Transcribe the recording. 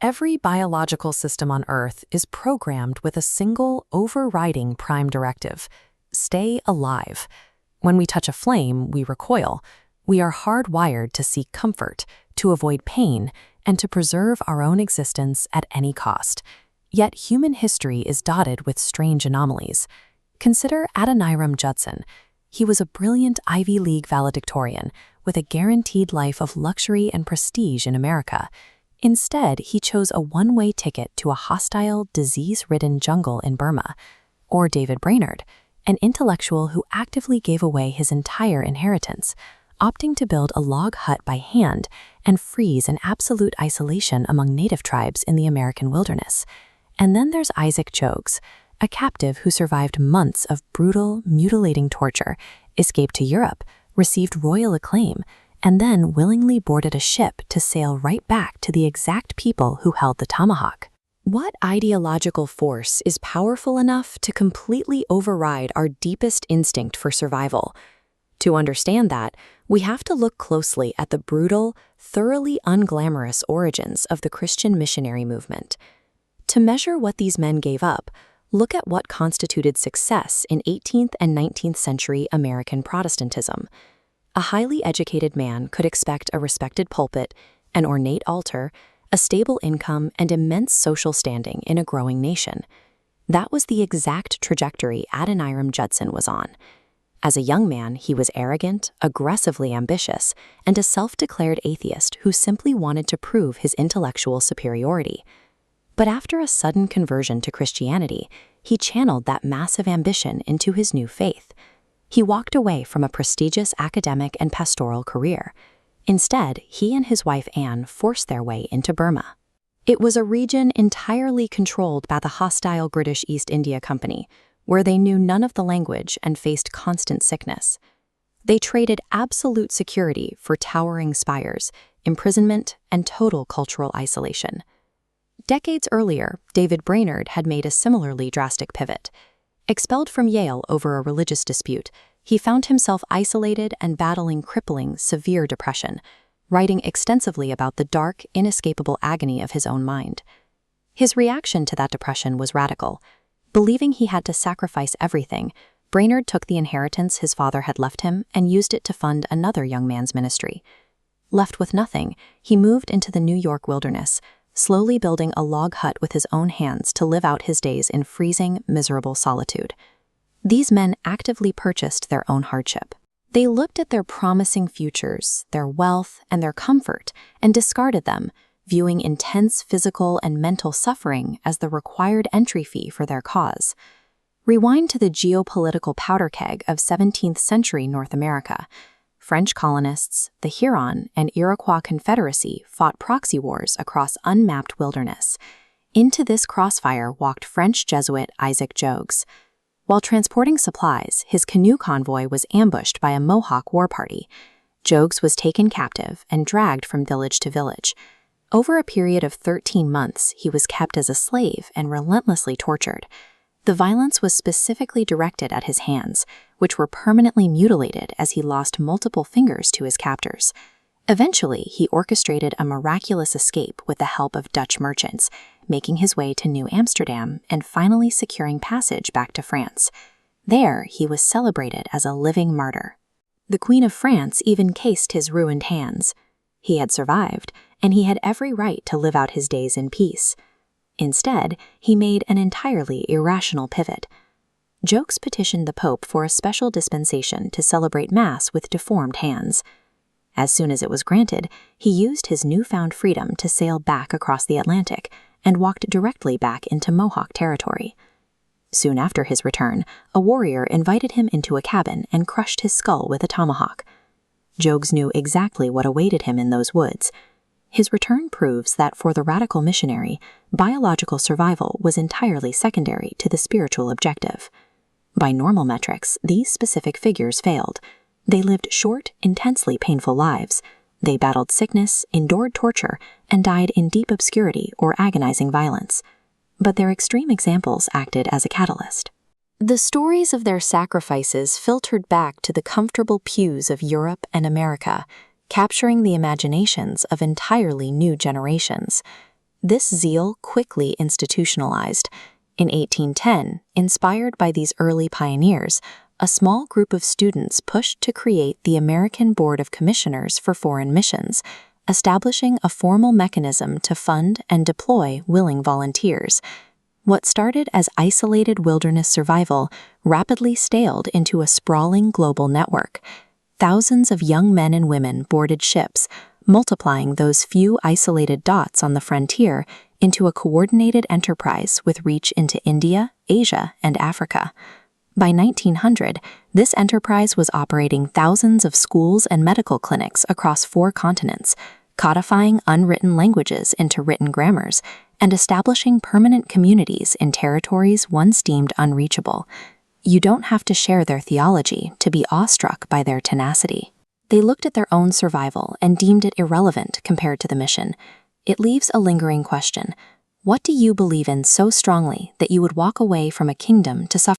Every biological system on Earth is programmed with a single, overriding prime directive: stay alive. When we touch a flame, we recoil. We are hardwired to seek comfort, to avoid pain, and to preserve our own existence at any cost. Yet human history is dotted with strange anomalies. Consider Adoniram Judson. He was a brilliant Ivy League valedictorian with a guaranteed life of luxury and prestige in America. Instead, he chose a one-way ticket to a hostile, disease-ridden jungle in Burma. Or David Brainerd, an intellectual who actively gave away his entire inheritance, opting to build a log hut by hand and freeze in absolute isolation among native tribes in the American wilderness. And then there's Isaac Jogues, a captive who survived months of brutal, mutilating torture, escaped to Europe, received royal acclaim, and then willingly boarded a ship to sail right back to the exact people who held the tomahawk. What ideological force is powerful enough to completely override our deepest instinct for survival? To understand that, we have to look closely at the brutal, thoroughly unglamorous origins of the Christian missionary movement. To measure what these men gave up, look at what constituted success in 18th and 19th century American Protestantism. A highly educated man could expect a respected pulpit, an ornate altar, a stable income, and immense social standing in a growing nation. That was the exact trajectory Adoniram Judson was on. As a young man, he was arrogant, aggressively ambitious, and a self-declared atheist who simply wanted to prove his intellectual superiority. But after a sudden conversion to Christianity, he channeled that massive ambition into his new faith. He walked away from a prestigious academic and pastoral career. Instead, he and his wife Anne forced their way into Burma. It was a region entirely controlled by the hostile British East India Company, where they knew none of the language and faced constant sickness. They traded absolute security for towering spires, imprisonment, and total cultural isolation. Decades earlier, David Brainerd had made a similarly drastic pivot. Expelled from Yale over a religious dispute, he found himself isolated and battling crippling, severe depression, writing extensively about the dark, inescapable agony of his own mind. His reaction to that depression was radical. Believing he had to sacrifice everything, Brainerd took the inheritance his father had left him and used it to fund another young man's ministry. Left with nothing, he moved into the New York wilderness, slowly building a log hut with his own hands to live out his days in freezing, miserable solitude. These men actively purchased their own hardship. They looked at their promising futures, their wealth, and their comfort, and discarded them, viewing intense physical and mental suffering as the required entry fee for their cause. Rewind to the geopolitical powder keg of 17th century North America. French colonists, the Huron and Iroquois Confederacy fought proxy wars across unmapped wilderness. Into this crossfire walked French Jesuit Isaac Jogues. While transporting supplies, his canoe convoy was ambushed by a Mohawk war party. Jogues was taken captive and dragged from village to village. Over a period of 13 months, he was kept as a slave and relentlessly tortured. The violence was specifically directed at his hands, which were permanently mutilated as he lost multiple fingers to his captors. Eventually, he orchestrated a miraculous escape with the help of Dutch merchants, making his way to New Amsterdam and finally securing passage back to France. There, he was celebrated as a living martyr. The Queen of France even cased his ruined hands. He had survived, and he had every right to live out his days in peace. Instead, he made an entirely irrational pivot. Jogues petitioned the Pope for a special dispensation to celebrate Mass with deformed hands. As soon as it was granted, he used his newfound freedom to sail back across the Atlantic and walked directly back into Mohawk territory. Soon after his return, a warrior invited him into a cabin and crushed his skull with a tomahawk. Jogues knew exactly what awaited him in those woods. His return proves that for the radical missionary, biological survival was entirely secondary to the spiritual objective. By normal metrics, these specific figures failed. They lived short, intensely painful lives. They battled sickness, endured torture, and died in deep obscurity or agonizing violence. But their extreme examples acted as a catalyst. The stories of their sacrifices filtered back to the comfortable pews of Europe and America, capturing the imaginations of entirely new generations. This zeal quickly institutionalized. In 1810, inspired by these early pioneers, a small group of students pushed to create the American Board of Commissioners for Foreign Missions, establishing a formal mechanism to fund and deploy willing volunteers. What started as isolated wilderness survival rapidly scaled into a sprawling global network. Thousands of young men and women boarded ships, multiplying those few isolated dots on the frontier into a coordinated enterprise with reach into India, Asia, and Africa. By 1900, this enterprise was operating thousands of schools and medical clinics across 4 continents, codifying unwritten languages into written grammars, and establishing permanent communities in territories once deemed unreachable. You don't have to share their theology to be awestruck by their tenacity. They looked at their own survival and deemed it irrelevant compared to the mission. It leaves a lingering question. What do you believe in so strongly that you would walk away from a kingdom to suffer?